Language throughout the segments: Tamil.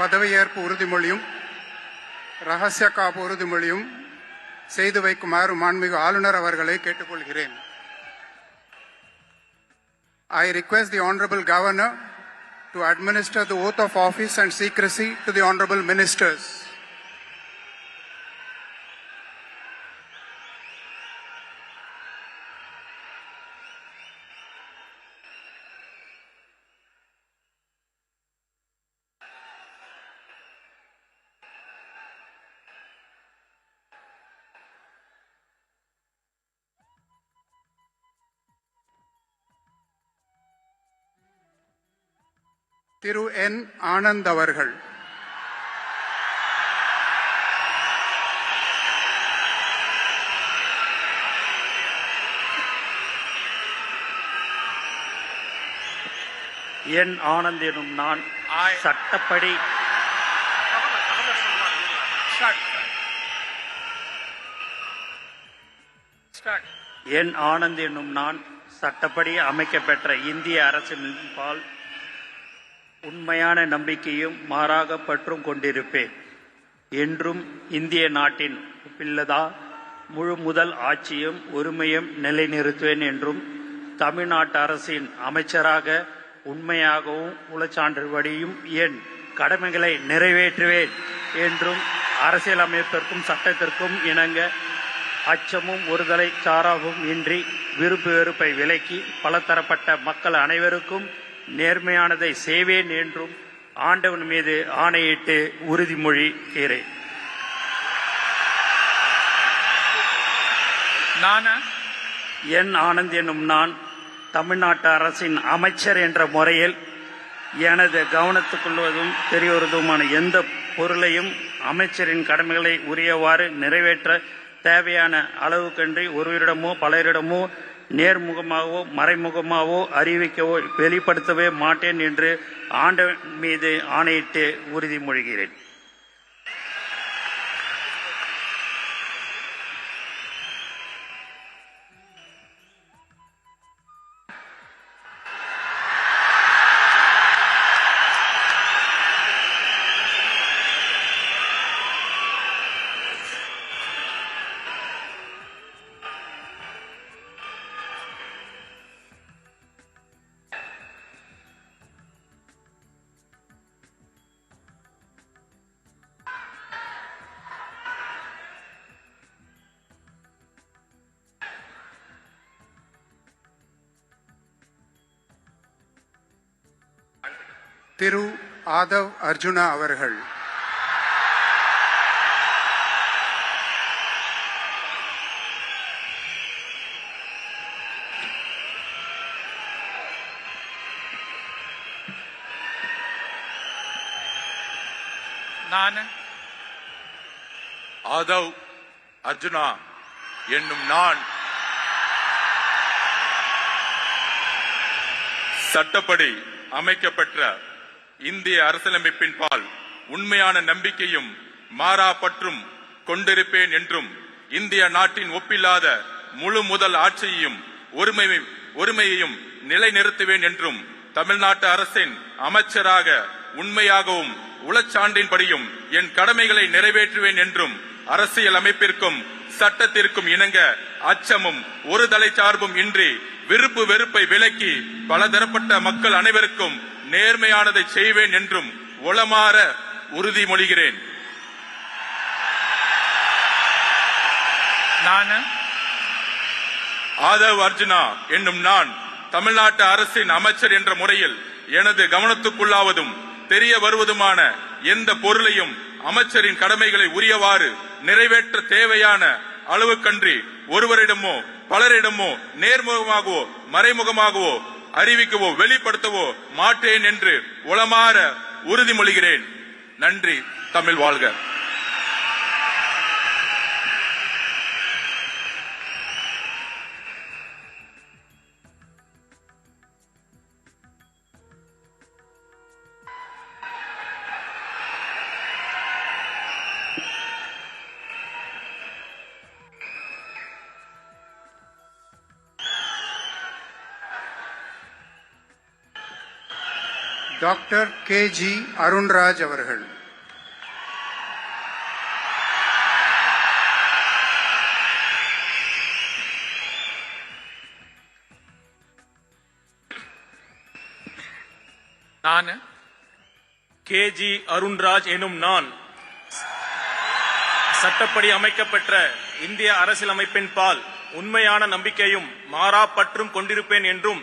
பதவியேற்பு உறுதிமொழியும் ரகசிய காப்பு உறுதிமொழியும் செய்து வைக்குமாறு மாண்புமிகு ஆளுநர் அவர்களை கேட்டுக்கொள்கிறேன். I request the Honorable Governor to administer the oath of office and secrecy to the Honorable Ministers. திரு என் ஆனந்த் அவர்கள். என் ஆனந்த் எனும் நான் சட்டப்படி என் ஆனந்த் எனும் நான் சட்டப்படி அமைக்கப்பெற்ற இந்திய அரசின்பால் உண்மையான நம்பிக்கையும் மாறாக பற்றும் கொண்டிருப்பேன் என்றும் இந்திய நாட்டின் ஒப்பில்லதா முழு முதல் ஆட்சியும் உரிமையும் நிலைநிறுத்துவேன் என்றும் தமிழ்நாட்டு அரசின் அமைச்சராக உண்மையாகவும் உளச்சான்றுபடியும் என் கடமைகளை நிறைவேற்றுவேன் என்றும் அரசியலமைப்பிற்கும் சட்டத்திற்கும் இணங்க அச்சமும் ஒருதலை சாராவும் இன்றி விருப்பு வெறுப்பை விலக்கி பலதரப்பட்ட மக்கள் அனைவருக்கும் நேர்மையானதை செய்வேன் என்றும் ஆண்டவன் மீது ஆணையிட்டு உறுதிமொழிகிறேன். என் ஆனந்த் எனும் நான் தமிழ்நாட்டு அரசின் அமைச்சர் என்ற முறையில் எனது கவனத்துக்குள்வதும் தெரியவதுமான எந்த பொருளையும் அமைச்சரின் கடமைகளை உரியவாறு நிறைவேற்ற தேவையான அளவுக்கன்றி ஒருவரிடமோ பலரிடமோ நேர்முகமாகவோ மறைமுகமாகவோ அறிவிக்கவோ வெளிப்படுத்தவே மாட்டேன் என்று ஆண்டவன் மீது ஆணையிட்டு உறுதிமொழிகிறேன். திரு ஆதவ் அர்ஜுனா அவர்கள். நான் ஆதவ் அர்ஜுனா என்னும் நான் சட்டப்படி அமைக்கப்பெற்ற இந்திய அரசியலமைப்பின் பால் உண்மையான நம்பிக்கையும் மாறா பற்றும் கொண்டிருப்பேன் என்றும் இந்திய நாட்டின் ஒப்பில்லாத முழு முதல் ஆட்சியையும் ஒருமையையும் நிலைநிறுத்துவேன் என்றும் தமிழ்நாட்டு அரசின் அமைச்சராக உண்மையாகவும் உளச்சான்றின்படியும் என் கடமைகளை நிறைவேற்றுவேன் என்றும் அரசியல் அமைப்பிற்கும் சட்டத்திற்கும் இணங்க அச்சமும் ஒரு தலை சார்பும் இன்றி விருப்பு வெறுப்பை விலக்கி பலதரப்பட்ட மக்கள் அனைவருக்கும் நேர்மையானதை செய்வேன் என்றும் உளமாற உறுதிமொழிகிறேன். நான் ஆதவ் அர்ஜுனா என்னும் நான் தமிழ்நாட்டு அரசின் அமைச்சர் என்ற முறையில் எனது கவனத்துக்குள்ளாவதும் தெரிய வருவதுமான எந்த பொருளையும் அமைச்சரின் கடமைகளை உரியவாறு நிறைவேற்ற தேவையான அளவுக்கன்றி ஒருவரிடமோ பலரிடமோ நேர்முகமாகவோ மறைமுகமாகவோ அறிவிக்கவோ வெளிப்படுத்தவோ மாட்டேன் என்று உளமாற உறுதிமொழிகிறேன். நன்றி. தமிழ் வாழ்க. Doctor K.G. அருண்ராஜ் அவர்கள். நான் K.G. அருண்ராஜ் எனும் நான் சட்டப்படி அமைக்கப்பெற்ற இந்திய அரசியலமைப்பின் பால் உண்மையான நம்பிக்கையும் மாறா பற்றும் கொண்டிருப்பேன் என்றும்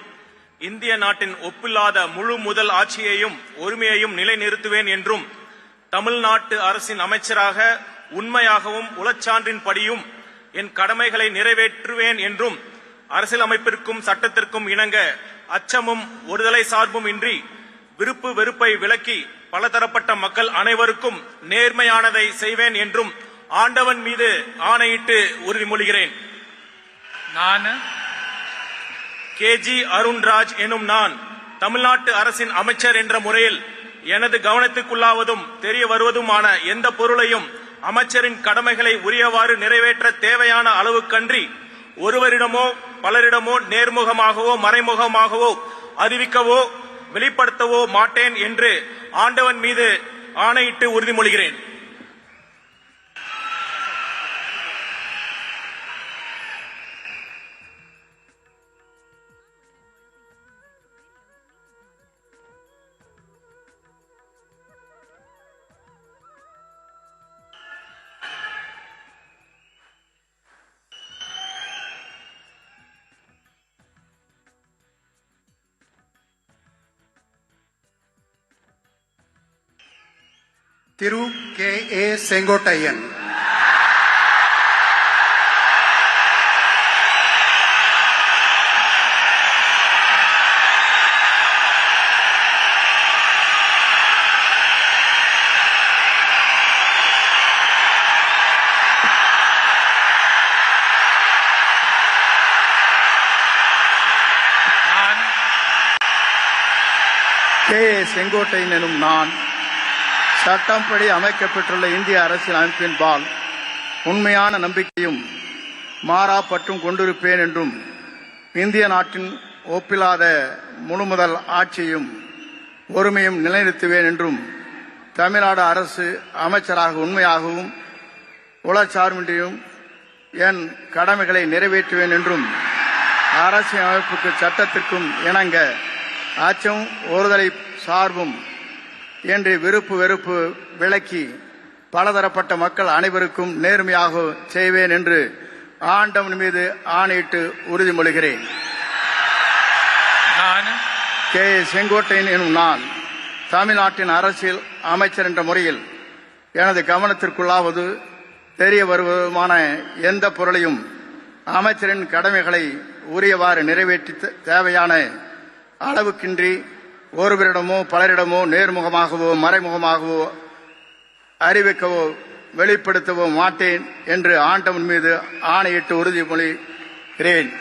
இந்திய நாட்டின் ஒப்பில்லாத முழு முதல் ஆட்சியையும் ஒருமையையும் நிலைநிறுத்துவேன் என்றும் தமிழ்நாட்டு அரசின் அமைச்சராக உண்மையாகவும் உளச்சான்றின்படியும் என் கடமைகளை நிறைவேற்றுவேன் என்றும் அரசியலமைப்பிற்கும் சட்டத்திற்கும் இணங்க அச்சமும் ஒருதலை சார்பும் இன்றி விருப்பு வெறுப்பை விலக்கி பலதரப்பட்ட மக்கள் அனைவருக்கும் நேர்மையானதை செய்வேன் என்றும் ஆண்டவன் மீது ஆணையிட்டு உறுதிமொழிகிறேன். நான் K.G. அருண்ராஜ் எனும் நான் தமிழ்நாட்டு அரசின் அமைச்சர் என்ற முறையில் எனது கவனத்துக்குள்ளாவதும் தெரிய வருவதுமான எந்த பொருளையும் அமைச்சரின் கடமைகளை உரியவாறு நிறைவேற்ற தேவையான அளவுக்கன்றி ஒருவரிடமோ பலரிடமோ நேர்முகமாகவோ மறைமுகமாகவோ அறிவிக்கவோ வெளிப்படுத்தவோ மாட்டேன் என்று ஆண்டவன் மீது ஆணையிட்டு உறுதிமொழிகிறேன். திரு K.A. செங்கோட்டையன். K.A. செங்கோட்டையன் எனும் நான் சட்டப்படி அமைக்கப்பட்டுள்ள இந்திய அரசியல் அமைப்பின்பால் உண்மையான நம்பிக்கையும் மாறா பற்றும் கொண்டிருப்பேன் என்றும் இந்திய நாட்டின் ஒப்பில்லாத முழுமுதல் ஆட்சியும் ஒருமையும் நிலைநிறுத்துவேன் என்றும் தமிழ்நாடு அரசு அமைச்சராக உண்மையாகவும் உளச்சார்பின்றியும் என் கடமைகளை நிறைவேற்றுவேன் என்றும் அரசியல் அமைப்புக்கு சட்டத்திற்கும் இணங்க அச்சம் ஒருதலை சார்பும் என்று விருப்பு வெறுப்பு விலக்கி பலதரப்பட்ட மக்கள் அனைவருக்கும் நேர்மையாக செய்வேன் என்று ஆண்டவன் மீது ஆணையிட்டு உறுதிமொழிகிறேன். நான் K.A. செங்கோட்டையன் எனும் நான் தமிழ்நாட்டின் அரசியல் அமைச்சர் என்ற முறையில் எனது கவனத்திற்குள்ளாவது தெரிய வருவதுமான எந்த பொருளையும் அமைச்சரின் கடமைகளை உரியவாறு நிறைவேற்றி தேவையான அளவுக்கின்றி ஒருவரிடமோ பலரிடமோ நேர்முகமாகவோ மறைமுகமாகவோ அறிவிக்கவோ வெளிப்படுத்தவோ மாட்டேன் என்று ஆண்டவன் மீது ஆணையிட்டு உறுதிமொழிகிறேன்.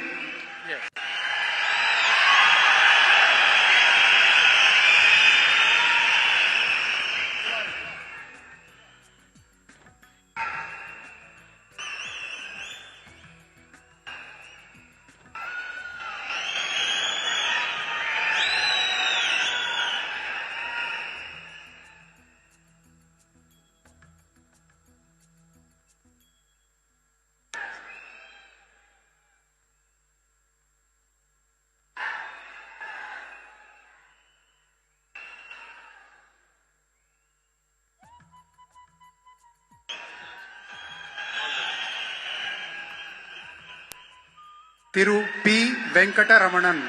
திரு P. வெங்கடரமணன்.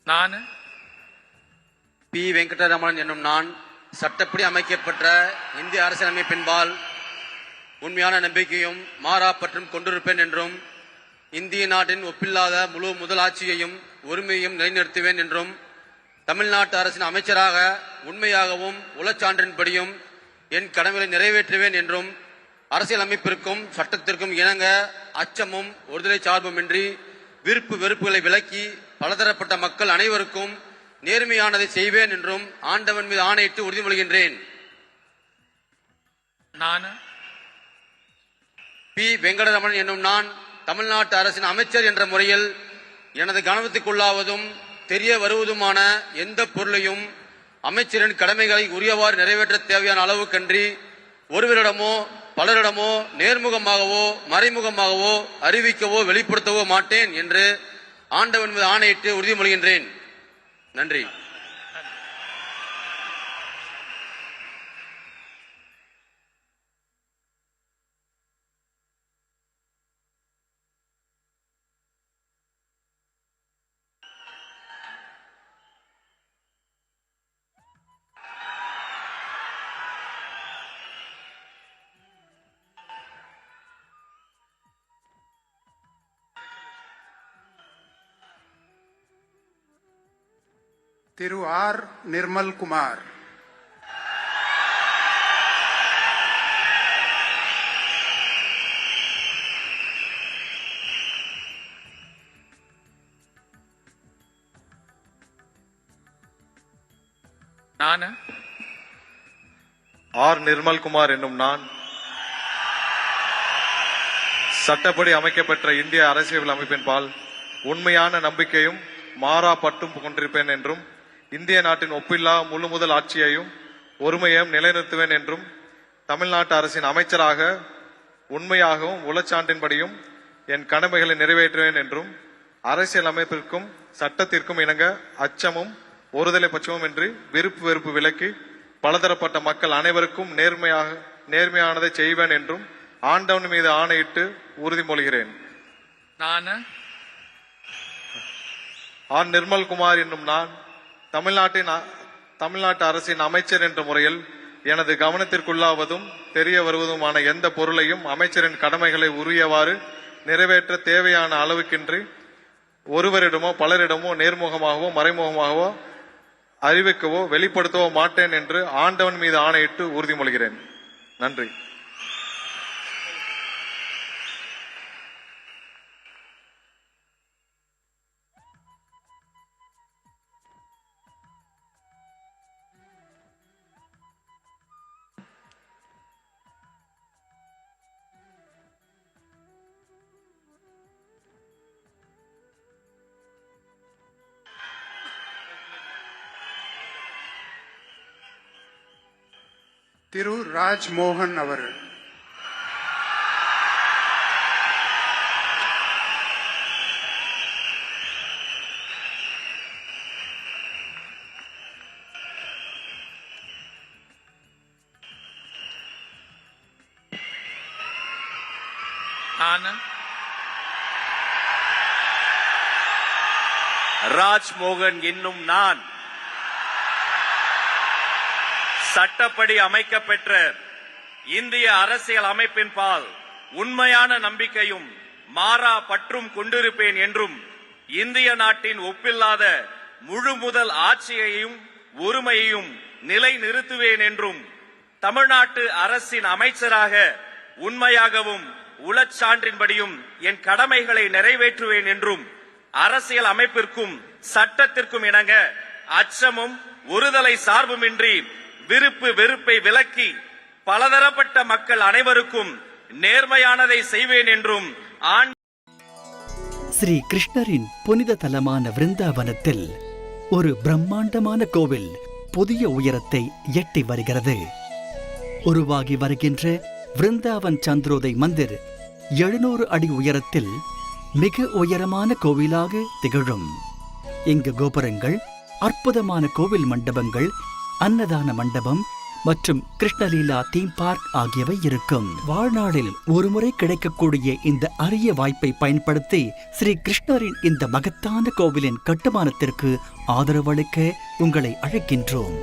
நான் பி. வெங்கடரமணன் என்னும் நான் சட்டப்படி அமைக்கப்பட்ட இந்திய அரசியலமைப்பின்பால் உண்மையான நம்பிக்கையும் மாறா பற்றும் கொண்டிருப்பேன் என்றும் இந்திய நாட்டின் ஒப்பில்லாத முழு முதலாட்சியையும் ஒருமையையும் நிலைநிறுத்துவேன் என்றும் தமிழ்நாட்டு அரசின் அமைச்சராக உண்மையாகவும் உளச்சான்றின்படியும் என் கடமைகளை நிறைவேற்றுவேன் என்றும் அரசியல் அமைப்பிற்கும் சட்டத்திற்கும் இணங்க அச்சமும் ஒருதலை சார்புமின்றி விருப்பு வெறுப்புகளை விலக்கி பலதரப்பட்ட மக்கள் அனைவருக்கும் நேர்மையானதை செய்வேன் என்றும் ஆண்டவன் மீது ஆணையிட்டு உறுதிமொழிகின்றேன். நான் பி. வெங்கடரமணன் என்னும் நான் தமிழ்நாட்டு அரசின் அமைச்சர் என்ற முறையில் எனது கவனத்துக்குள்ளாவதும் தெரிய வருவதுமான எந்த பொருளையும் அமைச்சரின் கடமைகளை உரியவாறு நிறைவேற்ற தேவையான அளவுக்கன்றி ஒருவரிடமோ பலரிடமோ நேர்முகமாகவோ மறைமுகமாகவோ அறிவிக்கவோ வெளிப்படுத்தவோ மாட்டேன் என்று ஆண்டவன் மீது ஆணையிட்டு உறுதிமொழிகின்றேன். நன்றி. Thiru R. Nirmal Kumar. நான் ஆர் நிர்மல்குமார் என்னும் நான் சட்டப்படி அமைக்கப்பெற்ற இந்திய அரசியல் அமைப்பின் பால் உண்மையான நம்பிக்கையும் மாறா பற்றும் கொண்டிருப்பேன் என்றும் இந்திய நாட்டின் ஒப்பில்லா முழு முதல் ஆட்சியையும் ஒருமையையும் நிலைநிறுத்துவேன் என்றும் தமிழ்நாட்டு அரசின் அமைச்சராக உண்மையாகவும் உளச்சான்றின்படியும் என் கடமைகளை நிறைவேற்றுவேன் என்றும் அரசியல் அமைப்பிற்கும் சட்டத்திற்கும் இணங்க அச்சமும் ஒருதலை பட்சமும் இன்றி விருப்பு வெறுப்பு விலக்கி பலதரப்பட்ட மக்கள் அனைவருக்கும் நேர்மையானதை செய்வேன் என்றும் ஆண்டவன் மீது ஆணையிட்டு உறுதிமொழிகிறேன். நான் ஆர் நிர்மல்குமார் என்னும் நான் தமிழ்நாட்டு அரசின் அமைச்சர் என்ற முறையில் எனது கவனத்திற்குள்ளாவதும் தெரிய வருவதுமான எந்த பொருளையும் அமைச்சரின் கடமைகளை உரியவாறு நிறைவேற்ற தேவையான அளவுக்கின்றி ஒருவரிடமோ பலரிடமோ நேர்முகமாகவோ மறைமுகமாகவோ அறிவிக்கவோ வெளிப்படுத்தவோ மாட்டேன் என்று ஆண்டவன் மீது ஆணையிட்டு உறுதிமொழிகிறேன். நன்றி. Thiru Raj Mohan அவர்கள். நான் ராஜ்மோகன் என்னும் நான் சட்டப்படி அமைக்கப்பெற்ற இந்திய அரசியல் அமைப்பின் பால் உண்மையான நம்பிக்கையும் மாறா பற்றும் கொண்டிருப்பேன் என்றும் இந்திய நாட்டின் ஒப்பில்லாத முழு முதல் ஆட்சியையும் ஒருமையையும் நிலை நிறுத்துவேன் என்றும் தமிழ்நாட்டு அரசின் அமைச்சராக உண்மையாகவும் உளச்சான்றின்படியும் என் கடமைகளை நிறைவேற்றுவேன் என்றும் அரசியல் அமைப்பிற்கும் சட்டத்திற்கும் இணங்க அச்சமும் ஒருதலை சார்புமின்றி விருப்பு வெறுப்பை விலக்கி பலதரப்பட்ட மக்கள் அனைவருக்கும் நேர்மையானதை செய்வேன் என்றும் ஸ்ரீ கிருஷ்ணரின் புனித தலமான விருந்தாவனத்தில் ஒரு பிரம்மாண்டமான கோவில் புதிய உயரத்தை எட்டி வருகிறது. உருவாகி வருகின்ற விருந்தாவன் சந்திரோதை மந்திர் 700 அடி உயரத்தில் மிக உயரமான கோவிலாக திகழும். இங்கு கோபுரங்கள், அற்புதமான கோவில் மண்டபங்கள், அன்னதான மண்டபம் மற்றும் கிருஷ்ணலீலா தீம் பார்க் ஆகியவை இருக்கும். வாழ்நாளில் ஒருமுறை கிடைக்கக்கூடிய இந்த அரிய வாய்ப்பை பயன்படுத்தி ஸ்ரீ கிருஷ்ணரின் இந்த மகத்தான கோவிலின் கட்டுமானத்திற்கு ஆதரவளிக்க உங்களை அழைக்கின்றோம்.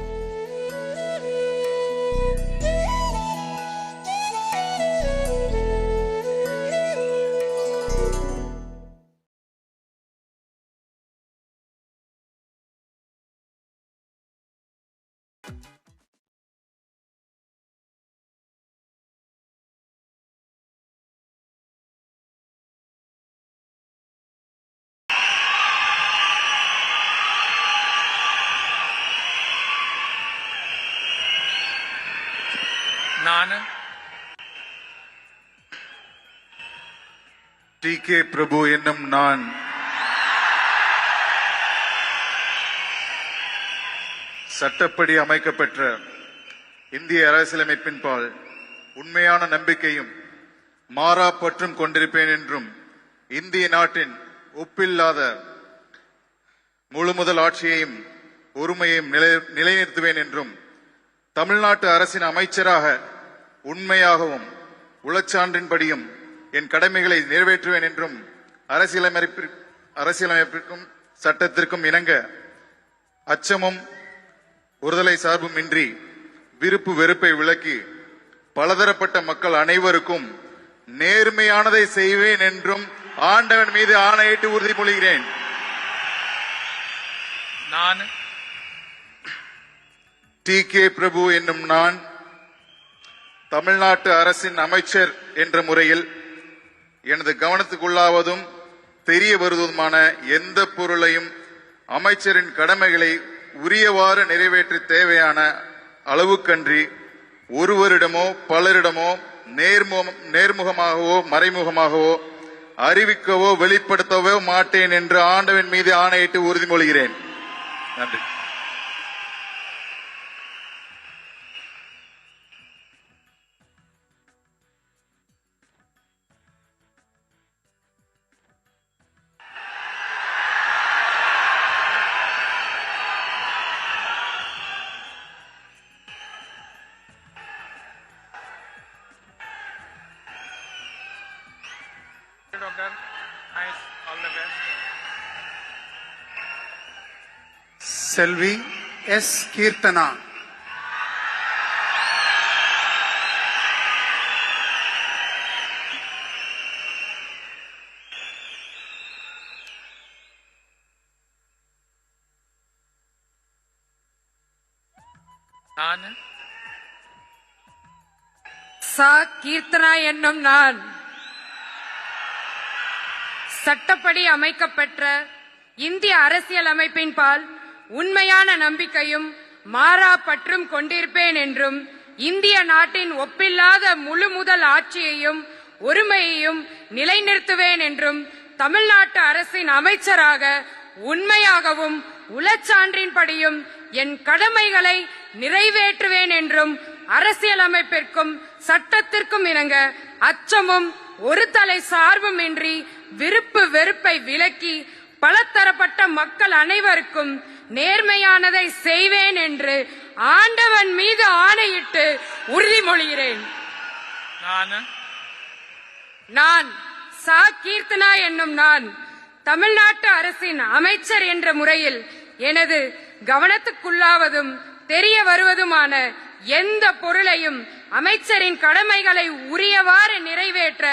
ನಾನು டி.கே. பிரபு என்னும் நான் சட்டப்படி அமைக்கப்பெற்ற இந்திய அரசியலமைப்பின்பால் உண்மையான நம்பிக்கையும் மாறா பற்றும் கொண்டிருப்பேன் என்றும் இந்திய நாட்டின் ஒப்பில்லாத முழுமுதல் ஆட்சியையும் ஒருமையையும் நிலைநிறுத்துவேன் என்றும் தமிழ்நாட்டு அரசின் அமைச்சராக உண்மையாகவும் உளச்சான்றின்படியும் என் கடமைகளை நிறைவேற்றுவேன் என்றும் அரசியலமைப்பிற்கும் சட்டத்திற்கும் இணங்க அச்சமும் ஒருதலை சார்பும் இன்றி விருப்பு வெறுப்பை விலக்கி பலதரப்பட்ட மக்கள் அனைவருக்கும் நேர்மையானதை செய்வேன் என்றும் ஆண்டவன் மீது ஆணையிட்டு உறுதிமொழிகிறேன். நான் டி.கே. பிரபு என்னும் நான் தமிழ்நாட்டு அரசின் அமைச்சர் என்ற முறையில் எனது கவனத்துக்குள்ளாவதும் தெரிய வருவதுமான எந்த பொருளையும் அமைச்சரின் கடமைகளை உரியவாறு நிறைவேற்ற தேவையான அளவுக்கன்றி ஒருவரிடமோ பலரிடமோ நேர்முகமாகவோ மறைமுகமாகவோ அறிவிக்கவோ வெளிப்படுத்தவோ மாட்டேன் என்று ஆண்டவன் மீது ஆணையிட்டு உறுதிமொழிகிறேன். நன்றி. Doctor nice all the best. Selvi S. Kirtana. நான் சா கீர்த்தனா என்னும் நான் சட்டப்படி அமைக்கப்பெற்ற இந்திய அரசியலமைப்பின்பால் உண்மையான நம்பிக்கையும் மாறா பற்றும் கொண்டிருப்பேன் என்றும் இந்திய நாட்டின் ஒப்பில்லாத முழு முதல் ஆட்சியையும் ஒருமையையும் நிலைநிறுத்துவேன் என்றும் தமிழ்நாட்டு அரசின் அமைச்சராக உண்மையாகவும் உளச்சான்றின்படியும் என் கடமைகளை நிறைவேற்றுவேன் என்றும் அரசியலமைப்பிற்கும் சட்டத்திற்கும் இணங்க அச்சமும் ஒரு தலை சார்பும் இன்றி விருப்பு வெறுப்பை விலக்கி பலதரப்பட்ட மக்கள் அனைவருக்கும் நேர்மையானதை செய்வேன் என்று ஆண்டவன் மீது ஆணையிட்டு உறுதிமொழிகிறேன். நான் சா கீர்த்தனா என்னும் நான் தமிழ்நாட்டு அரசின் அமைச்சர் என்ற முறையில் எனது கவனத்துக்குள்ளாவதும் தெரிய வருவதுமான எந்த பொருளையும் அமைச்சரின் கடமைகளை உரியவாறு நிறைவேற்ற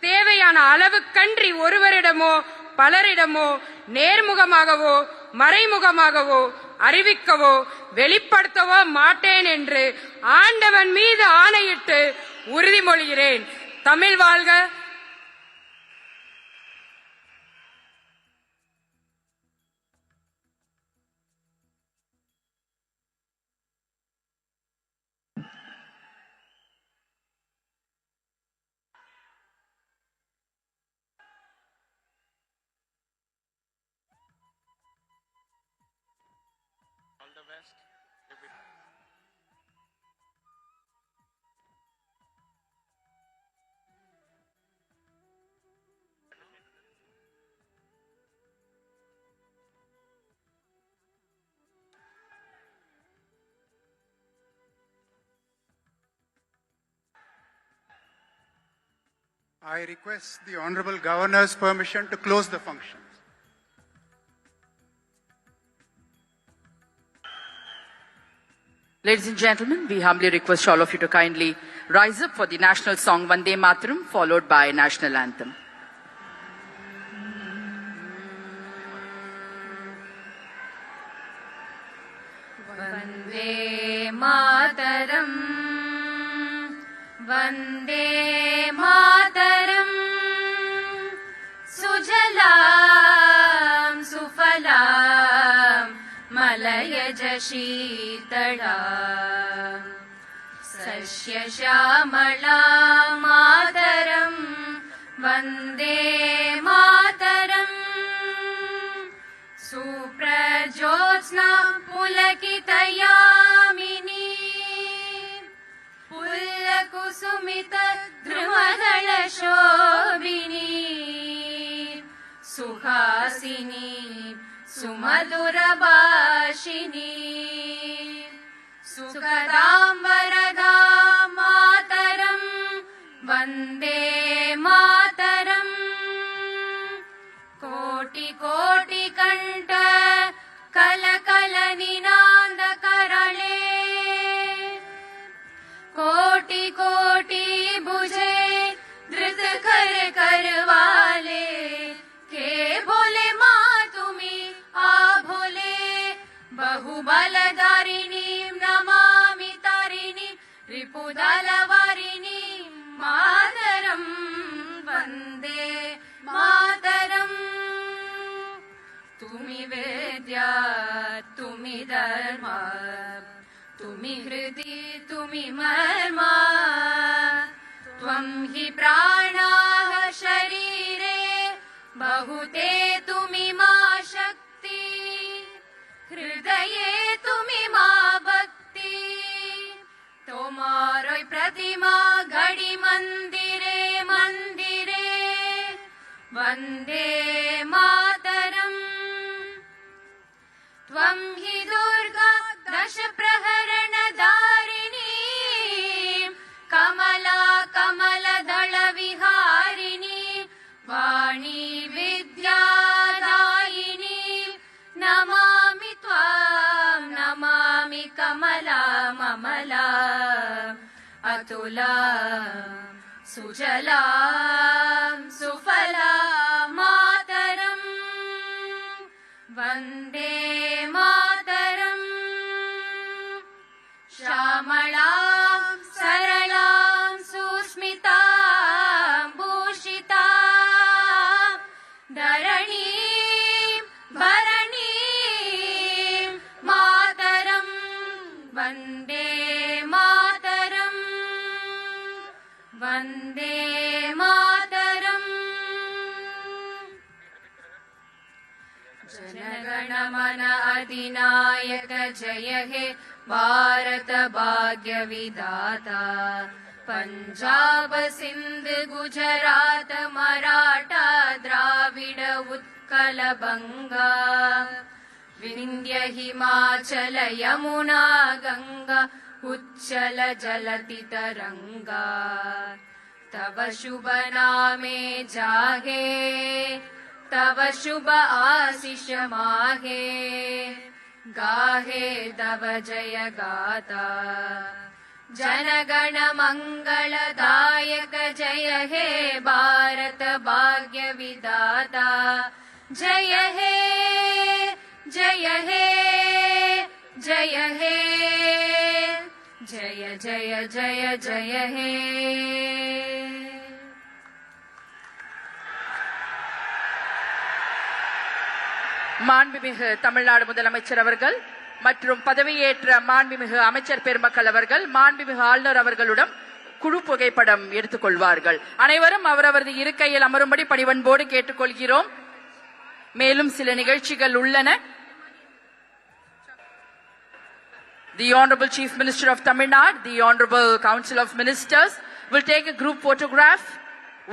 தேவையான அளவுக்கன்றி ஒருவரிடமோ பலரிடமோ நேர்முகமாகவோ மறைமுகமாகவோ அறிவிக்கவோ வெளிப்படுத்தவோ மாட்டேன் என்று ஆண்டவன் மீது ஆணையிட்டு உறுதிமொழிகிறேன். தமிழ் வாழ்க. All the best. I request the Honorable Governor's permission to close the functions. Ladies and gentlemen, we humbly request all of you to kindly rise up for the national song Vande Mataram, followed by national anthem. Vande Mataram, Vande Mataram, Sujalam Sufalam Malayaj Sheetalam यस्य श्यामला मातरं वन्दे मातरम् सुप्रज्योत्स्ना पुलकितयामिनी पुल्लकुसुमित द्रुमदलशोभिनी सुहासिनी सुमधुरभाषिणी सुखदां वरदां मातरं वन्दे मातरम् कोटि कोटि कंठ कल कल निनाद करले कोटि कोटि बुझे धृत कर करवाले के बोले माँ तुम्ही आ भोले बहुबलधारिणी नमामि तारिणी रिपुदलवारिणी मातरं वन्दे मातरम् तुम्ही वेद्या तुम्ही धर्म तुम्ही हृदि तुम्ही मर्मा त्वं हि प्राणाः शरीरे बहुते तुम्ही मा शक्ति हृदये तुम्ही मा भक्ति तोमारोय प्रतिमा घड़ी मंदिरे मंदिरे वन्दे मातरम् त्वं हि दुर्गा दश प्रहरण धारिणी कमला कमलदल विहारिणी वाणी विद्यादायिनी नमामि त्वां नमामि कमला ममला अतुला सुजला सुफला मातरम् वन्दे मातरम् श्यामलां सरलां सुस्मितां भूषितां धरणीं भरणीं मातरं वन्दे मातरम् वन्दे मातरम् जनगण मन अधिनायक जय हे भारत भाग्य विधाता पंजाब सिंध गुजरात मराठा द्राविड उत्कल बंगा विंध्य हिमाचल यमुना गंगा उच्चल जलति तरंगा तव शुभ नामे जागे तव शुभ आशीष माहे गाहे तव जय गाता जनगण मंगलदायक जय हे भारत भाग्य विधाता जय हे जय हे जय हे जय जय जय जय हे மாண்புமிகு தமிழ்நாடு முதலமைச்சர் அவர்கள் மற்றும் பதவியேற்ற மாண்புமிகு அமைச்சர் பெருமக்கள் அவர்கள் மாண்புமிகு ஆளுநர் அவர்களுடன் குழு புகைப்படம் எடுத்துக் கொள்வார்கள். அனைவரும் அவரவரது இருக்கையில் அமரும்படி பணிவன்போடு கேட்டுக்கொள்கிறோம். மேலும் சில நிகழ்ச்சிகள் உள்ளன. The Honorable Chief Minister of Tamil Nadu, the Honorable Council of Ministers will take a group photograph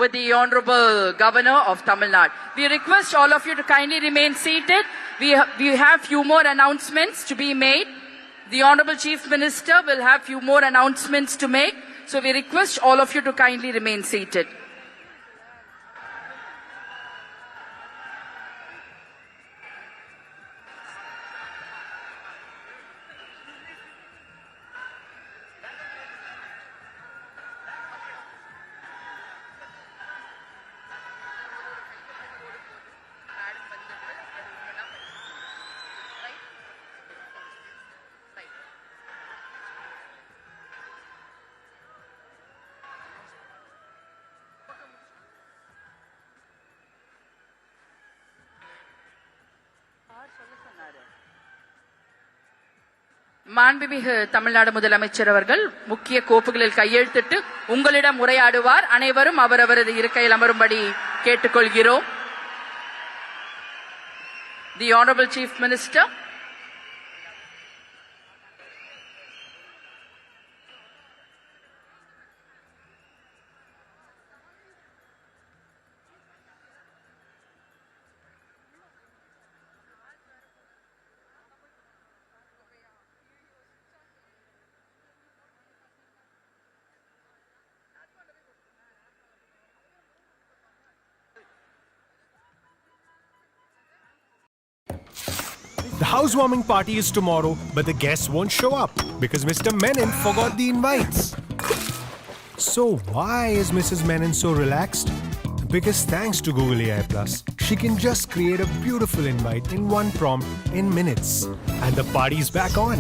with the Honorable Governor of Tamil Nadu. We request all of you to kindly remain seated. We have few more announcements to be made. The Honorable Chief Minister will have few more announcements to make. So we request all of you to kindly remain seated. மாண்புமிகு தமிழ்நாடு முதலமைச்சர் அவர்கள் முக்கிய கோப்புகளில் கையெழுத்திட்டு உங்களிடம் உரையாடுவார். அனைவரும் அவரவரது இருக்கையில் அமரும்படி கேட்டுக்கொள்கிறோம். The Honorable Chief Minister. The housewarming party is tomorrow, but the guests won't show up because Mr. Menon forgot the invites. So why is Mrs. Menon so relaxed? Because thanks to Google AI Plus, she can just create a beautiful invite in one prompt in minutes. And the party's back on.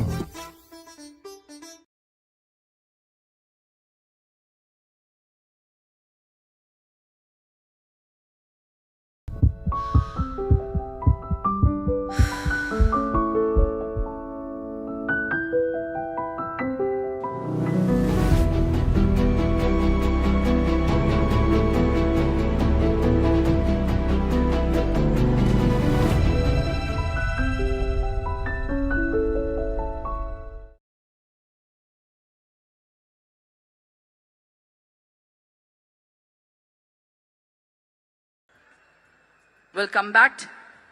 We'll come back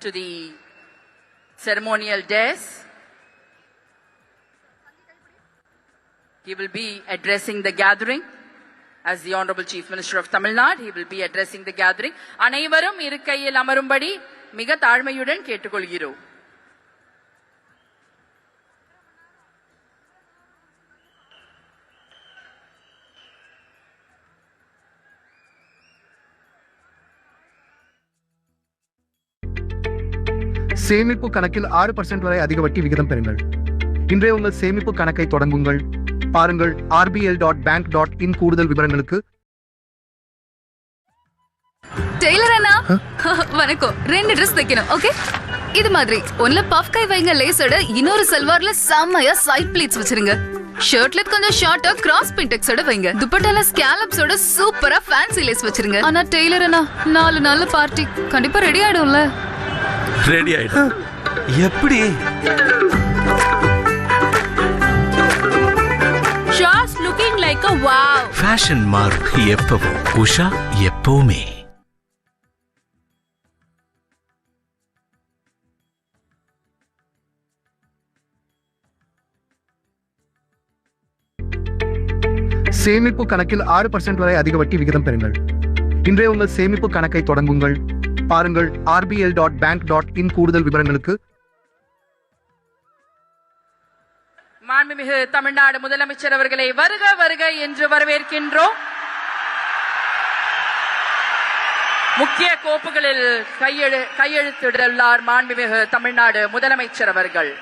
to the ceremonial dais. He will be addressing the gathering as the Honorable Chief Minister of Tamil Nadu. He will be addressing the gathering. அனைவரும் இருக்கையில் அமரும்படி மிக தாழ்மையுடன் கேட்டுக்கொள்கிறோம். சேமிப்பு கணக்கில் 6% வரை அதிக வட்டி விகிதம் பெறுங்கள். இன்றைய உங்கள் சேமிப்பு கணக்கை தொடங்குங்கள். பாருங்கள் rbl.bank.in கூடுதல் விவரங்களுக்கு. டெய்லர் அண்ணா வணக்கம். 2 Dress தைக்கணும். ஓகே, இது மாதிரி ஒன்ல பஃப் கை வைங்க லேஸோட, இன்னொரு சல்வார்ல செம்மையா சைட் ப்ளீட்ஸ் வச்சிருங்க. ஷர்ட்ல கொஞ்சம் ஷார்ட்டா கிராஸ் பின்டெக்ஸோட வைங்க. துப்பட்டால ஸ்கேலப்ஸோட சூப்பரா ஃபேன்சி லேஸ் வச்சிருங்க. ஆனா டெய்லர் அண்ணா 4 நாள்ல பார்ட்டி கண்டிப்பா ரெடி ஆயிடும்ல? ரெடி ஆயிடும். எப்படி? Just looking like a wow. Fashion மாறும் எப்பவும். உஷா எப்பவுமே. சேமிப்பு கணக்கில் 6% வரை அதிக வட்டி விகிதம் பெறுங்கள். இன்றைய உங்கள் சேமிப்பு கணக்கை தொடங்குங்கள். பாருங்கள் rbl.bank.in கூடுதல் விவரங்களுக்கு. மாண்புமிகு தமிழ்நாடு முதலமைச்சர் அவர்களை வருக வருக என்று வரவேற்கின்றோம். முக்கிய கோப்புகளில் கையெழுத்திட்டுள்ளார் மாண்புமிகு தமிழ்நாடு முதலமைச்சர் அவர்கள்.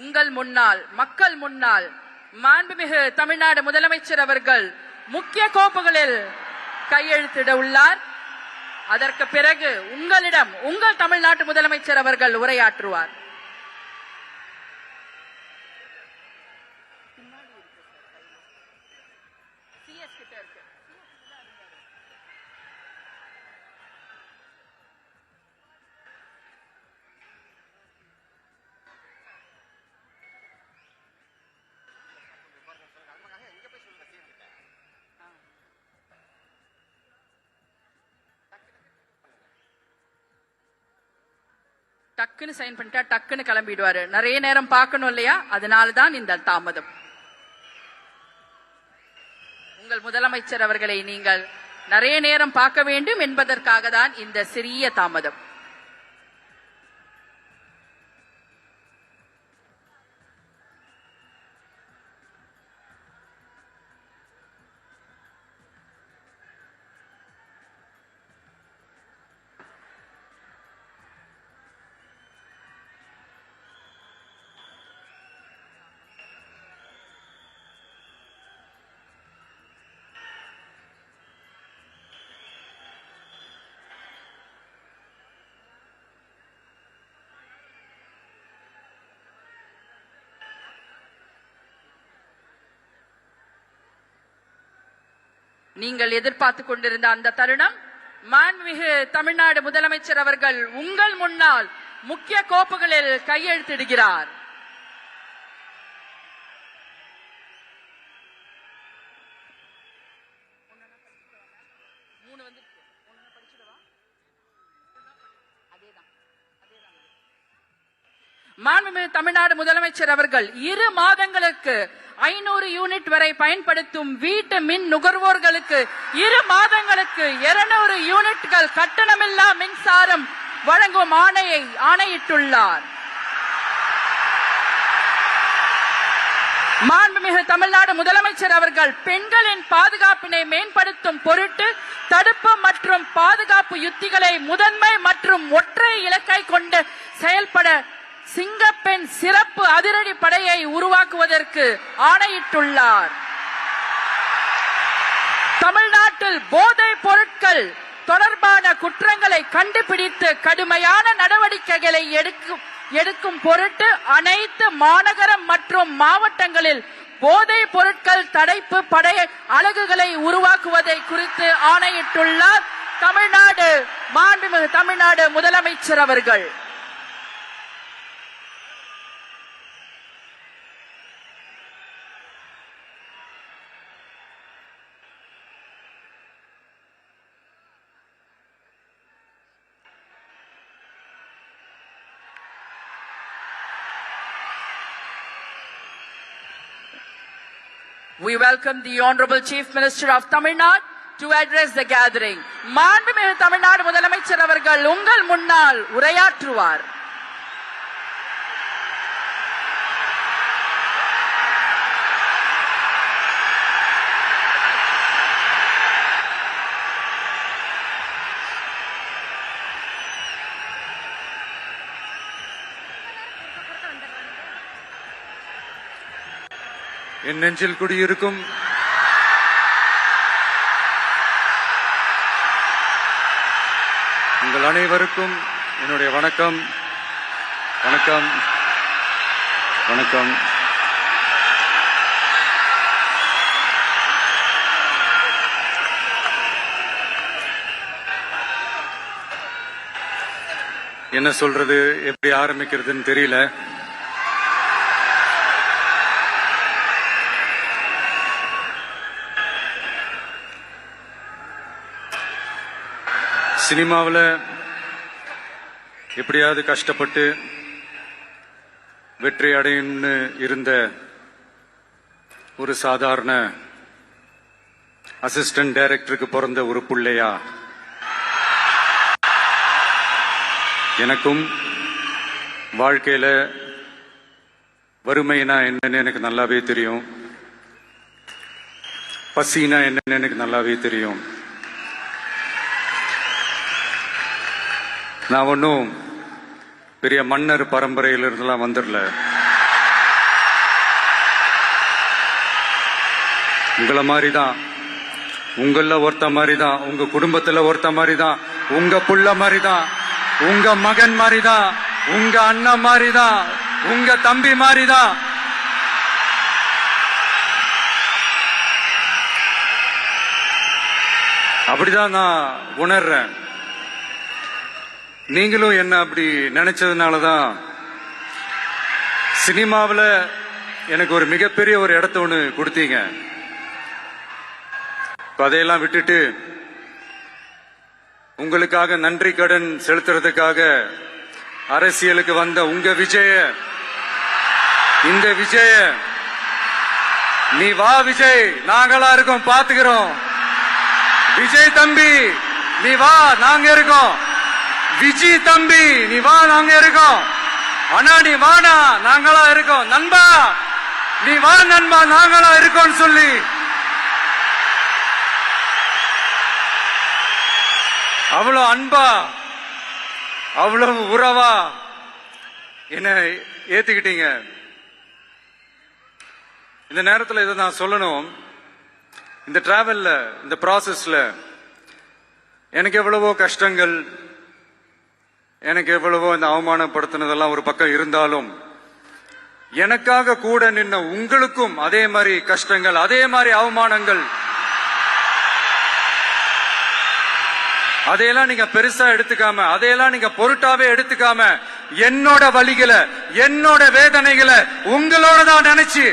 உங்கள் முன்னால், மக்கள் முன்னால் மாண்புமிகு தமிழ்நாடு முதலமைச்சர் அவர்கள் முக்கிய கோப்புகளில் கையெழுத்திட உள்ளார். அதற்கு பிறகு உங்களிடம் உங்கள் தமிழ்நாட்டு முதலமைச்சர் அவர்கள் உரையாற்றுவார். டக்குன்னு சைன் பண்ணிட்டா டக்குன்னு கிளம்பிடுவாரு. நிறைய நேரம் பார்க்கணும் இல்லையா? அதனால்தான் இந்த தாமதம். உங்கள் முதலமைச்சர் அவர்களை நீங்கள் நிறைய நேரம் பார்க்க வேண்டும் என்பதற்காக தான் இந்த சிறிய தாமதம். நீங்கள் எதிர்பார்த்து கொண்டிருந்த அந்த தருணம், மாண்புமிகு தமிழ்நாடு முதலமைச்சர் அவர்கள் உங்கள் முன்னால் முக்கிய கோப்புகளில் கையெழுத்திடுகிறார். மாண்புமிகு தமிழ்நாடு முதலமைச்சர் அவர்கள் 2 மாதங்களுக்கு 500 யூனிட் வரை பயன்படுத்தும் வீட்டு மின் நுகர்வோர்களுக்கு 2 மாதங்களுக்கு 200 யூனிட்கள் கட்டணமில்லா மின்சாரம் வழங்கும் ஆணையிட்டுள்ளார். மாண்புமிகு தமிழ்நாடு முதலமைச்சர் அவர்கள் பெண்களின் பாதுகாப்பினை மேம்படுத்தும் பொருட்டு தடுப்பு மற்றும் பாதுகாப்பு யுத்திகளை முதன்மை மற்றும் ஒற்றை இலக்கை கொண்டு செயல்பட சிங்கப்பெண் சிறப்பு அதிரடி படையை உருவாக்குவதற்கு ஆணையிட்டுள்ளார். தமிழ்நாட்டில் போதைப் பொருட்கள் தொடர்பான குற்றங்களை கண்டுபிடித்து கடுமையான நடவடிக்கைகளை எடுக்கும் பொருட்டு அனைத்து மாநகரம் மற்றும் மாவட்டங்களில் போதைப் பொருட்கள் தடுப்பு படை அலகுகளை உருவாக்குவதை குறித்து ஆணையிட்டுள்ளார் மாண்புமிகு தமிழ்நாடு முதலமைச்சர் அவர்கள். We welcome the Honorable Chief Minister of Tamil Nadu to address the gathering. மாண்புமிகு தமிழ்நாடு முதலமைச்சர் அவர்கள் உங்கள் முன்னால் உரையாற்றுவார். என் நெஞ்சில் குடியிருக்கும் உங்கள் அனைவருக்கும் என்னுடைய வணக்கம். வணக்கம் வணக்கம். என்ன சொல்றது, எப்படி ஆரம்பிக்கிறதுன்னு தெரியல. சினிமாவில் எப்படியாவது கஷ்டப்பட்டு வெற்றி அடையணும்னு இருந்த ஒரு சாதாரண அசிஸ்டன்ட் டைரக்டருக்கு பிறந்த ஒரு பிள்ளையா எனக்கும் வாழ்க்கையில வறுமைனா என்னன்னு எனக்கு நல்லாவே தெரியும், பசினா என்னன்னு எனக்கு நல்லாவே தெரியும். நான் ஒன்னும் பெரிய மன்னர் பரம்பரையிலிருந்துலாம் வந்துடல. உங்களை மாதிரிதான், உங்கள ஒருத்த மாதிரிதான், உங்க குடும்பத்துல ஒருத்த மாதிரிதான், உங்க புள்ள மாதிரிதான், உங்க மகன் மாதிரிதான், உங்க அண்ணன் மாதிரிதான், உங்க தம்பி மாதிரிதான். அப்படிதான் நான் உணர்றேன். நீங்களும் என்ன அப்படி நினைச்சதுனாலதான் சினிமாவில் எனக்கு ஒரு மிகப்பெரிய ஒரு இடத்த ஒண்ணு கொடுத்தீங்க. அதையெல்லாம் விட்டுட்டு உங்களுக்காக நன்றி கடன் செலுத்துறதுக்காக அரசியலுக்கு வந்த உங்க விஜய, இந்த விஜய, நீ வா விஜய், நாங்களா இருக்கோம், பாத்துக்கிறோம், விஜய் தம்பி நீ வா, நாங்க இருக்கோம். விஜய் தம்பி நீ வா, நாங்க இருக்கோம். அண்ணா நீ வாடா, நாங்களா இருக்கோம். நண்பா நீ வா நண்பா, நாங்களா இருக்கோம் சொல்லி அவ்வளவு அன்பா, அவ்வளவு உறவா என்ன ஏத்துக்கிட்டீங்க. இந்த நேரத்தில் இதை நான் சொல்லணும். இந்த டிராவல்ல, இந்த ப்ராசஸ்ல எனக்கு எவ்வளவோ கஷ்டங்கள், எனக்கு எவ்வளவோ இந்த அவமானப்படுத்தினதெல்லாம் ஒரு பக்கம் இருந்தாலும், எனக்காக கூட நின்ன உங்களுக்கும் அதே மாதிரி கஷ்டங்கள், அதே மாதிரி அவமானங்கள், அதையெல்லாம் நீங்க பெருசா எடுத்துக்காம, அதையெல்லாம் நீங்க பொருட்டாவே எடுத்துக்காம, என்னோட வலிகளை, என்னோட வேதனைகளை உங்களோட தான் நினைச்சு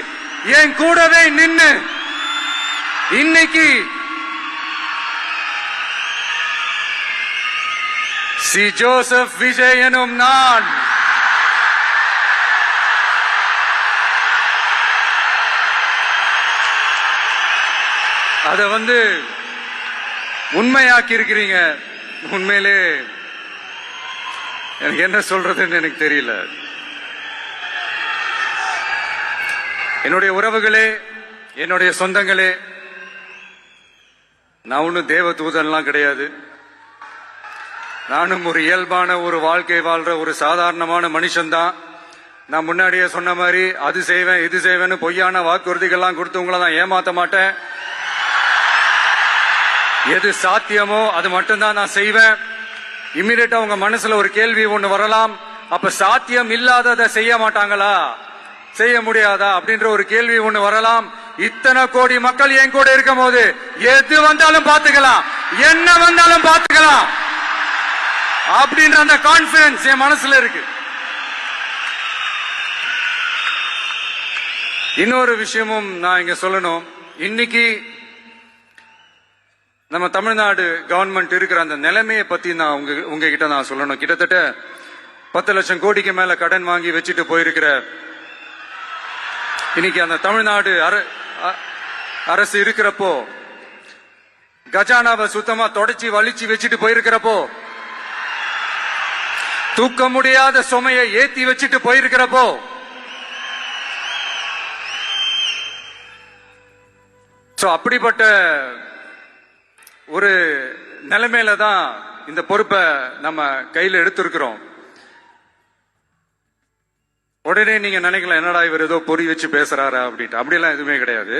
என் கூடவே நின்னு இன்னைக்கு சி ஜோசப் விஜய் எனும் நான் அத உண்மையாக்கி இருக்கிறீங்க. உண்மையிலே எனக்கு என்ன சொல்றதுன்னு எனக்கு தெரியல. என்னுடைய உறவுகளே, என்னுடைய சொந்தங்களே, நான் ஒன்னும் தேவ தூதன்லாம் கிடையாது. நானும் ஒரு இயல்பான ஒரு வாழ்க்கை வாழ்ற ஒரு சாதாரணமான மனுஷன்தான். நான் முன்னாடியே சொன்ன மாதிரி அது செய்வேன் இது செய்வேன்னு பொய்யான வாக்குறுதிகள்லாம் கொடுத்து உங்களை நான் ஏமாத்த மாட்டேன். எது சாத்தியமோ அது மட்டும்தான் நான் செய்வேன். இம்மிடியட்டா உங்க மனசுல ஒரு கேள்வி ஒண்ணு வரலாம், அப்ப சாத்தியம் இல்லாததை செய்ய மாட்டாங்களா, செய்ய முடியாதா அப்படின்ற ஒரு கேள்வி ஒண்ணு வரலாம். இத்தனை கோடி மக்கள் என் கூட இருக்கும் போது எது வந்தாலும் பாத்துக்கலாம், என்ன வந்தாலும் பாத்துக்கலாம் அப்படின்ற அந்த கான்பிடன்ஸ் என் மனசுல இருக்கு. இன்னொரு விஷயமும் நான் இங்க சொல்லணும். இன்னைக்கு நம்ம தமிழ்நாடு கவர்மெண்ட் இருக்கிற அந்த நிலைமையை பத்தி நான் உங்ககிட்ட நான் சொல்லணும். கிட்டத்தட்ட 10 லட்சம் கோடிக்கு மேல கடன் வாங்கி வச்சுட்டு போயிருக்கிற இன்னைக்கு அந்த தமிழ்நாடு அரசு இருக்கிறப்போ, கஜானாவை சுத்தமா தொடச்சி வலிச்சு வச்சுட்டு போயிருக்கிறப்போ, தூக்க முடியாத சுமையை ஏத்தி வச்சுட்டு போயிருக்கிறப்போ, அப்படிப்பட்ட ஒரு நிலைமையில தான் இந்த பொறுப்பை நம்ம கையில எடுத்திருக்கிறோம். உடனே நீங்க நினைக்கலாம், என்னடா இவர் ஏதோ பொறி வச்சு பேசுறாரா அப்படின்ட்டு. அப்படியெல்லாம் எதுவுமே கிடையாது.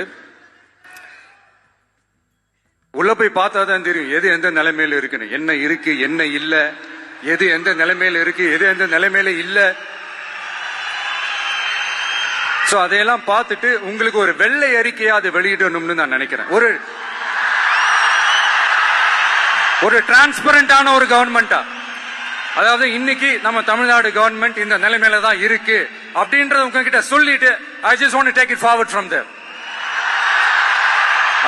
உள்ள போய் பார்த்தா தான் தெரியும் எது எந்த நிலைமையில இருக்குன்னு, என்ன இருக்கு என்ன இல்ல, எது எந்த நிலைமையில இருக்கு எது எந்த நிலைமையில இல்ல. சோ அதையெல்லாம் பார்த்துட்டு உங்களுக்கு ஒரு வெள்ளை அறிக்கையா அதை வெளியிடணும்னு நான் நினைக்கிறேன். ஒரு டிரான்ஸ்பரண்டான ஒரு கவர்மெண்டா, அதாவது இன்னைக்கு நம்ம தமிழ்நாடு கவர்மெண்ட் இந்த நிலைமையில தான் இருக்கு அப்படின்றத உங்ககிட்ட சொல்லிட்டு I just want to take it forward from there.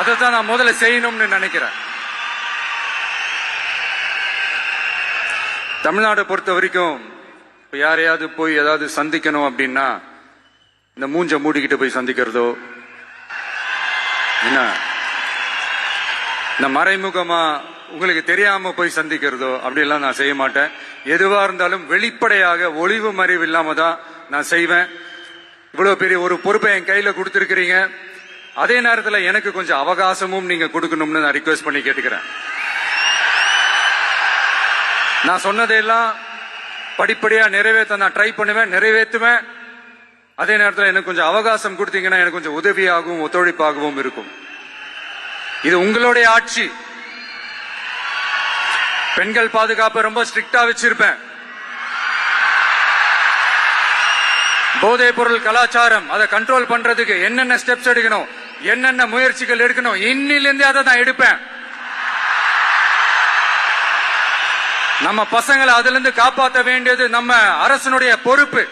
அதை தான் நான் முதல்ல செய்யணும்னு நினைக்கிறேன். தமிழ்நாட்டை பொறுத்த வரைக்கும் யாரையாவது போய் ஏதாவது சந்திக்கணும் அப்படின்னா இந்த மூஞ்ச மூடிக்கிட்டு போய் சந்திக்கிறதோ, என்ன இந்த மறைமுகமா உங்களுக்கு தெரியாம போய் சந்திக்கிறதோ அப்படியெல்லாம் நான் செய்ய மாட்டேன். எதுவா இருந்தாலும் வெளிப்படையாக ஒளிவு மறைவு இல்லாம தான் நான் செய்வேன். இவ்வளவு பெரிய ஒரு பொறுப்பை என் கையில கொடுத்திருக்கிறீங்க. அதே நேரத்தில் எனக்கு கொஞ்சம் அவகாசமும் நீங்க கொடுக்கணும்னு நான் ரிக்வெஸ்ட் பண்ணி கேட்டுக்கிறேன். நான் சொன்னதையெல்லாம் படிப்படியா நிறைவேற்ற நான் ட்ரை பண்ணுவேன், நிறைவேற்றுவேன். அதே நேரத்தில் எனக்கு கொஞ்சம் அவகாசம் கொடுத்தீங்கன்னா எனக்கு கொஞ்சம் உதவியாகவும் ஒத்துழைப்பாகவும் இருக்கும். இது உங்களுடைய ஆட்சி. பெண்கள் பாதுகாப்பை ரொம்ப ஸ்ட்ரிக்டா வச்சிருப்பேன். போதைப் பொருள் கலாச்சாரம் அதை கண்ட்ரோல் பண்றதுக்கு என்னென்ன ஸ்டெப்ஸ் எடுக்கணும், என்னென்ன முயற்சிகள் எடுக்கணும், இன்னிலிருந்தே அதை தான் எடுப்பேன். நம்ம பசங்களை அதுல இருந்து காப்பாற்ற வேண்டியது நம்ம அரசனுடைய பொறுப்பு.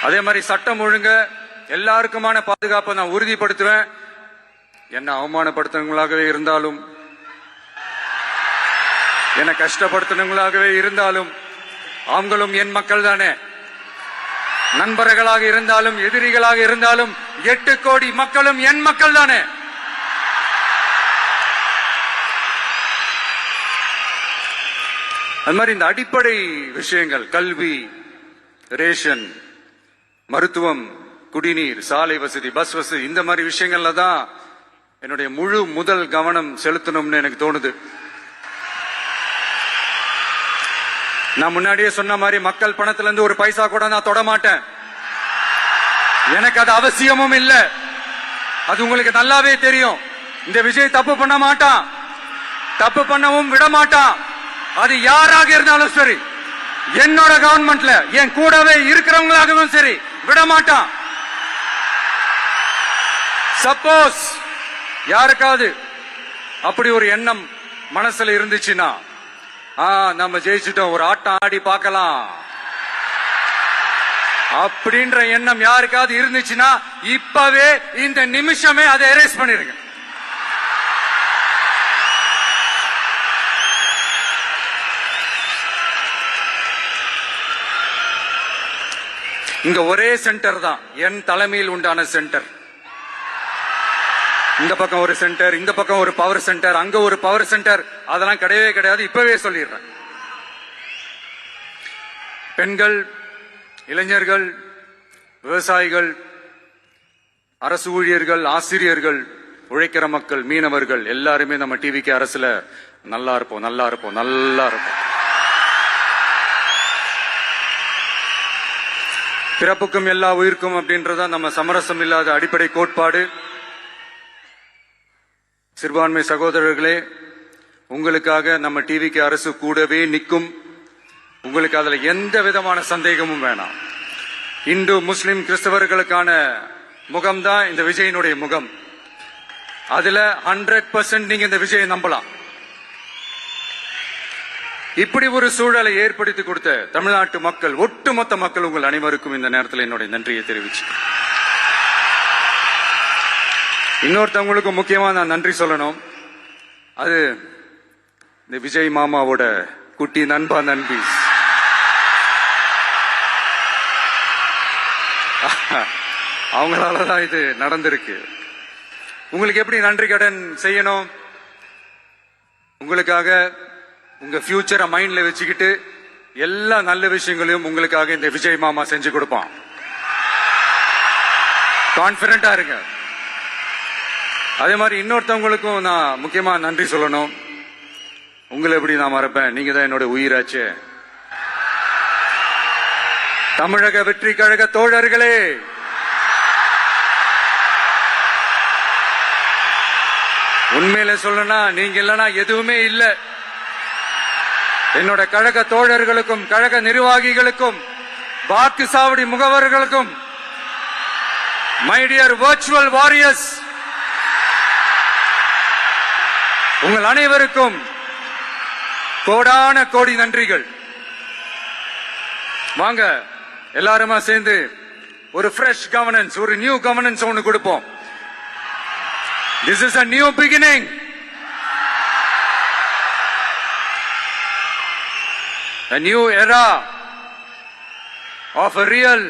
அதே மாதிரி சட்டம் ஒழுங்கு எல்லாருக்குமான பாதுகாப்பை நான் உறுதிப்படுத்துவேன். என்ன அவமானப்படுத்துறவங்களாகவே இருந்தாலும், என்ன கஷ்டப்படுத்தினவங்களாகவே இருந்தாலும், அவங்களும் என் மக்கள் தானே. நண்பர்களாக இருந்தாலும் எதிரிகளாக இருந்தாலும் 8 கோடி மக்களும் என் மக்கள் தானே. அது மாதிரி இந்த அடிப்படை விஷயங்கள், கல்வி, ரேஷன், மருத்துவம், குடிநீர், சாலை வசதி, பஸ் வசதி, இந்த மாதிரி விஷயங்கள்ல தான் என்னுடைய முதல் கவனம் செலுத்தணும்னு எனக்கு தோணுது. நான் முன்னாடியே சொன்ன மாதிரி மக்கள் பணத்துல இருந்து ஒரு பைசா கூட நான் தொட மாட்டேன். எனக்கு அது அவசியமும் இல்லை. அது உங்களுக்கு நல்லாவே தெரியும். இந்த விஜய் தப்பு பண்ண மாட்டான், தப்பு பண்ணவும் விட மாட்டான். அது யாராக இருந்தாலும் சரி, என்னோட கவர்மெண்ட்ல என் கூடவே இருக்கிறவங்களாகவும் சரி, விட மாட்டான். சப்போஸ் யாருக்காவது அப்படி ஒரு எண்ணம் மனசுல இருந்துச்சுன்னா, நம்ம ஜெயிச்சுட்டோம், ஒரு ஆட்டம் ஆடி பார்க்கலாம் அப்படின்ற எண்ணம் யாருக்காவது இருந்துச்சுன்னா, இப்பவே இந்த நிமிஷமே அதை எரேஸ் பண்ணிருங்க. இங்க ஒரே சென்டர் தான், என் தலைமையில் உண்டான சென்டர். இந்த பக்கம் ஒரு சென்டர், இந்த பக்கம் ஒரு பவர் சென்டர், அங்க ஒரு பவர் சென்டர், அதெல்லாம் கிடையவே கிடையாது. இப்பவே சொல்லிடுறேன். பெண்கள், இளைஞர்கள், விவசாயிகள், அரசு ஊழியர்கள், ஆசிரியர்கள், உழைக்கிற மக்கள், மீனவர்கள் எல்லாருமே நம்ம டிவிக்கு அரசுல நல்லா இருப்போம், நல்லா இருப்போம், நல்லா இருப்போம். பிறப்புக்கும் எல்லா உயிருக்கும் அப்படின்றத நம்ம சமரசம் இல்லாத அடிப்படை கோட்பாடு. சிறுபான்மை சகோதரர்களே, உங்களுக்காக நம்ம டிவிக்கு அரசு கூடவே நிற்கும். உங்களுக்கு அதுல எந்த விதமான சந்தேகமும் வேணாம். இந்து, முஸ்லிம், கிறிஸ்தவர்களுக்கான முகம்தான் இந்த விஜயனுடைய முகம். அதுல 100% நீங்க இந்த விஜயை நம்பலாம். இப்படி ஒரு சூழலை ஏற்படுத்தி கொடுத்த தமிழ்நாட்டு மக்கள், ஒட்டுமொத்த மக்கள், உங்கள் அனைவருக்கும் இந்த நேரத்தில் என்னுடைய நன்றியை தெரிவிச்சு, இன்னொருத்தவங்களுக்கு முக்கியமா நான் நன்றி சொல்லணும். அது இந்த விஜய் மாமாவோட குட்டி நண்பா, நண்பி. அவங்களாலதான் இது நடந்திருக்கு. உங்களுக்கு எப்படி நன்றி கடன் செய்யணும்? உங்களுக்காக உங்க ஃபியூச்சரை மைண்ட்ல வச்சுக்கிட்டு எல்லா நல்ல விஷயங்களையும் உங்களுக்காக இந்த விஜய் மாமா செஞ்சு கொடுப்பான். கான்பிடண்டா இருங்க. அதே மாதிரி இன்னொருத்தவங்களுக்கும் நான் முக்கியமா நன்றி சொல்லணும். உங்களை எப்படி நான் மறப்பேன்? நீங்க தான் என்னோட உயிராச்சு. தமிழக வெற்றி கழக தோழர்களே, உண்மையில சொல்லணும்னா நீங்க இல்லைன்னா எதுவுமே இல்லை. என்னோட கழக தோழர்களுக்கும், கழக நிர்வாகிகளுக்கும், வாக்கு சாவடி முகவர்களுக்கும், மை டியர் வர்ச்சுவல் வாரியர்ஸ், உங்கள் அனைவருக்கும் கோடான கோடி நன்றிகள். வாங்க எல்லாருமா சேர்ந்து ஒரு ஃப்ரெஷ் கவர்னன்ஸ், ஒரு நியூ கவர்னன்ஸ் ஒன்னு கொடுப்போம். This is a new beginning. A new era of a real,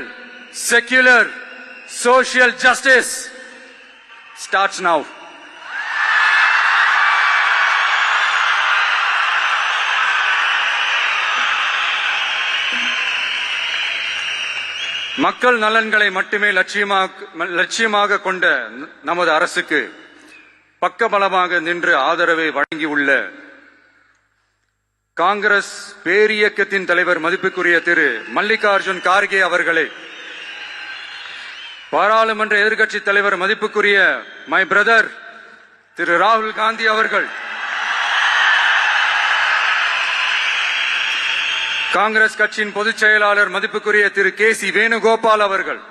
secular, social justice starts now. மக்கள் நலன்களை மட்டுமே லட்சியமாக கொண்ட நமது அரசுக்கு பக்கபலமாக நின்று ஆதரவை வழங்கியுள்ள காங்கிரஸ் பேரியக்கத்தின் தலைவர் மதிப்புக்குரிய திரு மல்லிகார்ஜுன் கார்கே அவர்களே, பாராளுமன்ற எதிர்க்கட்சி தலைவர் மதிப்புக்குரிய மை பிரதர் திரு ராகுல் காந்தி அவர்கள், காங்கிரஸ் கட்சியின் பொதுச் செயலாளர் மதிப்புக்குரிய திரு கே.சி. வேணுகோபால் அவர்கள்,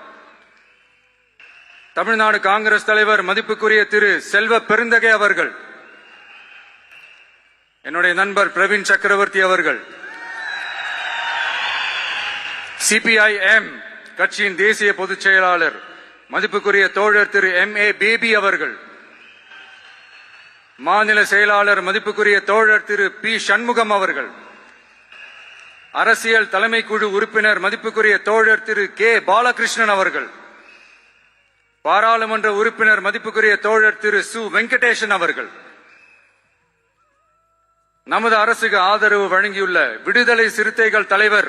தமிழ்நாடு காங்கிரஸ் தலைவர் மதிப்புக்குரிய திரு செல்வ பெருந்தகை அவர்கள், என்னுடைய நண்பர் பிரவீன் சக்கரவர்த்தி அவர்கள், சிபிஐஎம் கட்சியின் தேசிய பொதுச் செயலாளர் மதிப்புக்குரிய தோழர் திரு M.A. பேபி அவர்கள், மாநில செயலாளர் மதிப்புக்குரிய தோழர் திரு பி. சண்முகம் அவர்கள், அரசியல் தலைமை குழு உறுப்பினர் மதிப்புக்குரிய தோழர் திரு கே. பாலகிருஷ்ணன் அவர்கள், பாராளுமன்ற உறுப்பினர் மதிப்புக்குரிய தோழர் திரு சு. வெங்கடேசன் அவர்கள், நமது அரசுக்கு ஆதரவு வழங்கியுள்ள விடுதலை சிறுத்தைகள் தலைவர்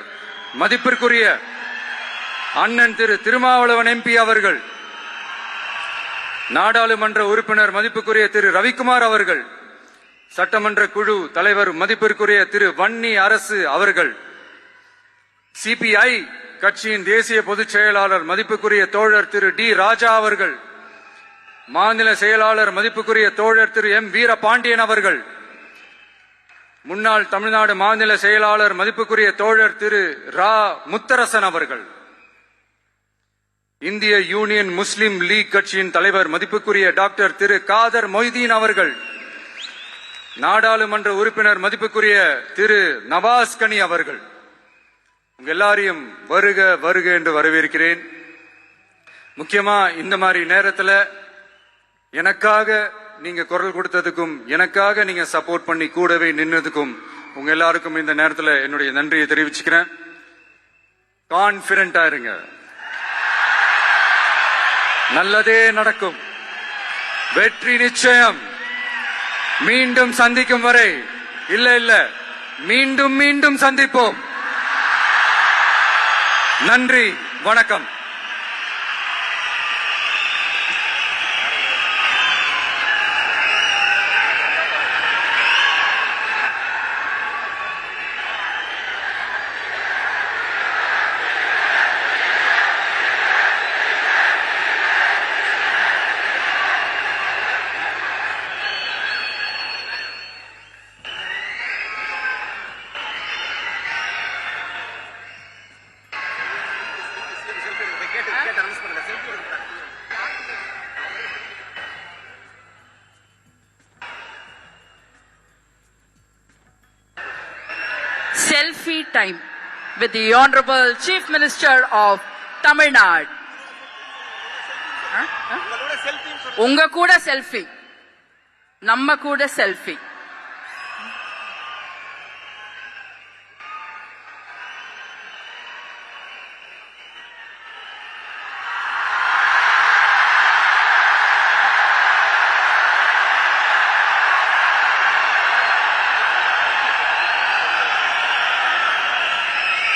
மதிப்பிற்குரிய அண்ணன் திரு திருமாவளவன் எம்பி அவர்கள், நாடாளுமன்ற உறுப்பினர் மதிப்புக்குரிய திரு ரவிக்குமார் அவர்கள், சட்டமன்ற குழு தலைவர் மதிப்பிற்குரிய திரு வன்னி அரசு அவர்கள், சிபிஐ கட்சியின் தேசிய பொதுச் செயலாளர் மதிப்புக்குரிய தோழர் திரு டி ராஜா அவர்கள், மாநில செயலாளர் மதிப்புக்குரிய தோழர் திரு எம் வீரபாண்டியன் அவர்கள், முன்னாள் தமிழ்நாடு மாநில செயலாளர் மதிப்புக்குரிய தோழர் திரு ரா முத்தரசன் அவர்கள், இந்திய யூனியன் முஸ்லிம் லீக் கட்சியின் தலைவர் மதிப்புக்குரிய டாக்டர் திரு காதர் மொய்தீன் அவர்கள், நாடாளுமன்ற உறுப்பினர் மதிப்புக்குரிய திரு நவாஸ் கனி அவர்கள், உங்க எல்லாரையும் வருக வருக என்று வரவேற்கிறேன். முக்கியமா இந்த மாதிரி நேரத்துல எனக்காக நீங்க குரல் கொடுத்ததுக்கும் எனக்காக நீங்க சப்போர்ட் பண்ணி கூடவே நின்னதுக்கும் உங்க எல்லாருக்கும் இந்த நேரத்துல என்னுடைய நன்றியை தெரிவிச்சுக்கிறேன். கான்பிடண்டா இருங்க, நல்லதே நடக்கும், வெற்றி நிச்சயம். மீண்டும் சந்திக்கும் வரை இல்ல மீண்டும் மீண்டும் சந்திப்போம். நன்றி, வணக்கம். Selfie time with the Honorable Chief Minister of Tamil Nadu. உங்க கூட செல்ஃபி, நம்ம கூட செல்ஃபி.